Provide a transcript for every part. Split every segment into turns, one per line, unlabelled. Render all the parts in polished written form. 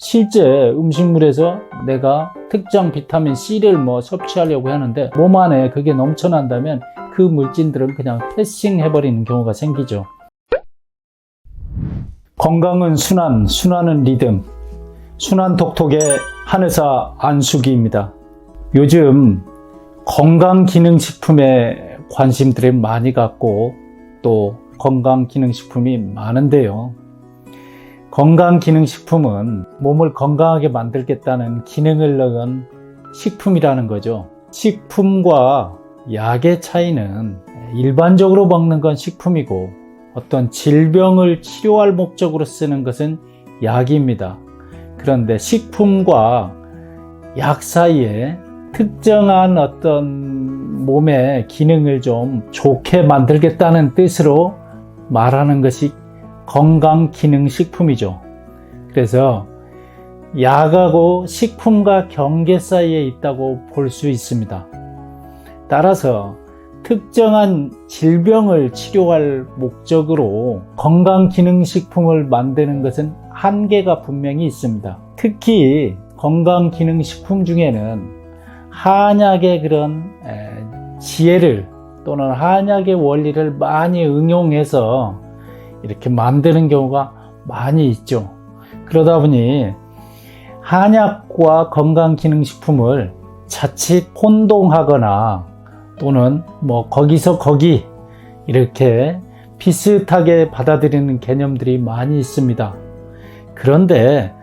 실제 음식물에서 내가 특정 비타민 C를 섭취하려고 하는데 몸 안에 그게 넘쳐난다면 그 물질들은 그냥 패싱해버리는 경우가 생기죠. 건강은 순환, 순환은 리듬. 순환톡톡의 한의사 안수기입니다. 요즘 건강기능식품에 관심들이 많이 갖고 또 건강기능식품이 많은데요. 건강기능식품은 몸을 건강하게 만들겠다는 기능을 넣은 식품이라는 거죠. 식품과 약의 차이는 일반적으로 먹는 건 식품이고 어떤 질병을 치료할 목적으로 쓰는 것은 약입니다. 그런데 식품과 약 사이에 특정한 어떤 몸의 기능을 좀 좋게 만들겠다는 뜻으로 말하는 것이 건강기능식품이죠. 그래서 약하고 식품과 경계 사이에 있다고 볼 수 있습니다. 따라서 특정한 질병을 치료할 목적으로 건강기능식품을 만드는 것은 한계가 분명히 있습니다. 특히 건강기능식품 중에는 한약의 그런 지혜를 또는 한약의 원리를 많이 응용해서 이렇게 만드는 경우가 많이 있죠. 그러다 보니 한약과 건강기능식품을 자칫 혼동하거나 또는 거기서 거기 이렇게 비슷하게 받아들이는 개념들이 많이 있습니다. 그런데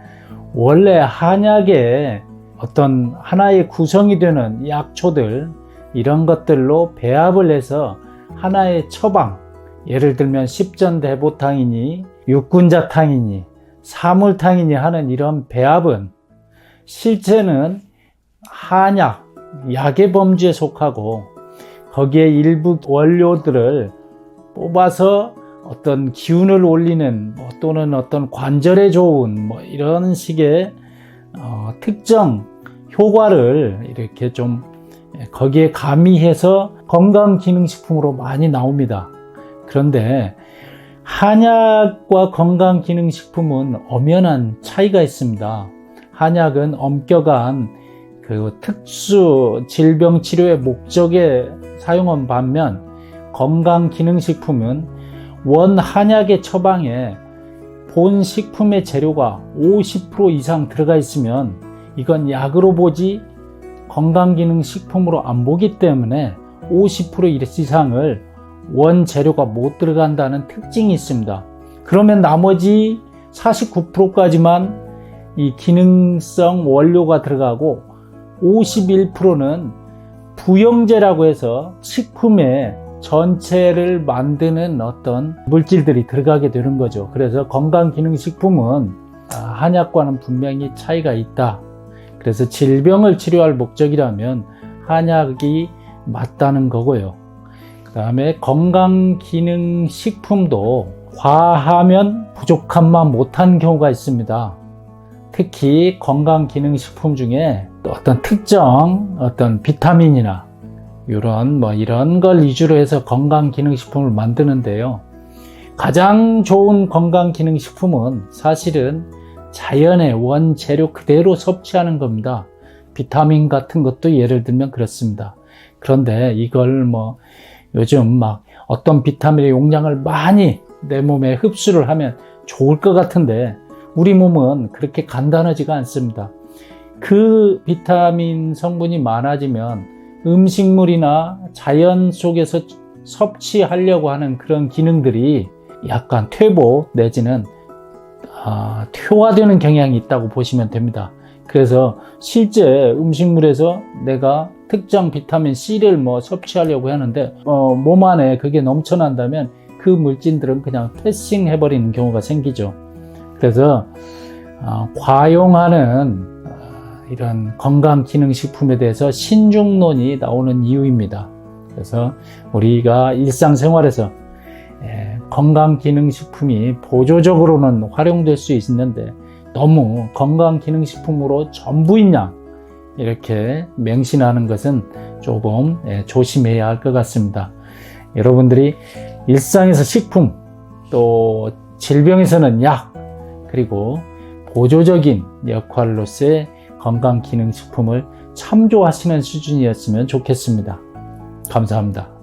원래 한약의 어떤 하나의 구성이 되는 약초들 이런 것들로 배합을 해서 하나의 처방, 예를 들면 십전대보탕이니 육군자탕이니 사물탕이니 하는 이런 배합은 실제는 한약, 약의 범주에 속하고 거기에 일부 원료들을 뽑아서 어떤 기운을 올리는 또는 어떤 관절에 좋은 이런 식의 특정 효과를 이렇게 좀 거기에 가미해서 건강기능식품으로 많이 나옵니다. 그런데 한약과 건강기능식품은 엄연한 차이가 있습니다. 한약은 엄격한 그 특수 질병 치료의 목적에 사용한 반면 건강기능식품은 원 한약의 처방에 본 식품의 재료가 50% 이상 들어가 있으면 이건 약으로 보지 건강기능식품으로 안 보기 때문에 50% 이상을 원 재료가 못 들어간다는 특징이 있습니다. 그러면 나머지 49%까지만 이 기능성 원료가 들어가고 51%는 부영제라고 해서 식품의 전체를 만드는 어떤 물질들이 들어가게 되는 거죠. 그래서 건강기능식품은 한약과는 분명히 차이가 있다. 그래서 질병을 치료할 목적이라면 한약이 맞다는 거고요. 그 다음에 건강기능식품도 과하면 부족함만 못한 경우가 있습니다. 특히 건강기능식품 중에 또 어떤 특정 어떤 비타민이나 이런 걸 위주로 해서 건강기능식품을 만드는데요. 가장 좋은 건강기능식품은 사실은 자연의 원재료 그대로 섭취하는 겁니다. 비타민 같은 것도 예를 들면 그렇습니다. 그런데 이걸 요즘 어떤 비타민의 용량을 많이 내 몸에 흡수를 하면 좋을 것 같은데 우리 몸은 그렇게 간단하지가 않습니다. 그 비타민 성분이 많아지면 음식물이나 자연 속에서 섭취하려고 하는 그런 기능들이 약간 퇴보 내지는 퇴화되는 경향이 있다고 보시면 됩니다. 그래서 실제 음식물에서 내가 특정 비타민 C를 섭취하려고 하는데 몸 안에 그게 넘쳐난다면 그 물질들은 그냥 패싱해버리는 경우가 생기죠. 그래서 과용하는 이런 건강기능식품에 대해서 신중론이 나오는 이유입니다. 그래서 우리가 일상생활에서 건강기능식품이 보조적으로는 활용될 수 있는데 너무 건강기능식품으로 전부인 양 이렇게 맹신하는 것은 조금 조심해야 할 것 같습니다. 여러분들이 일상에서 식품, 또 질병에서는 약, 그리고 보조적인 역할로서의 건강기능식품을 참조하시는 수준이었으면 좋겠습니다. 감사합니다.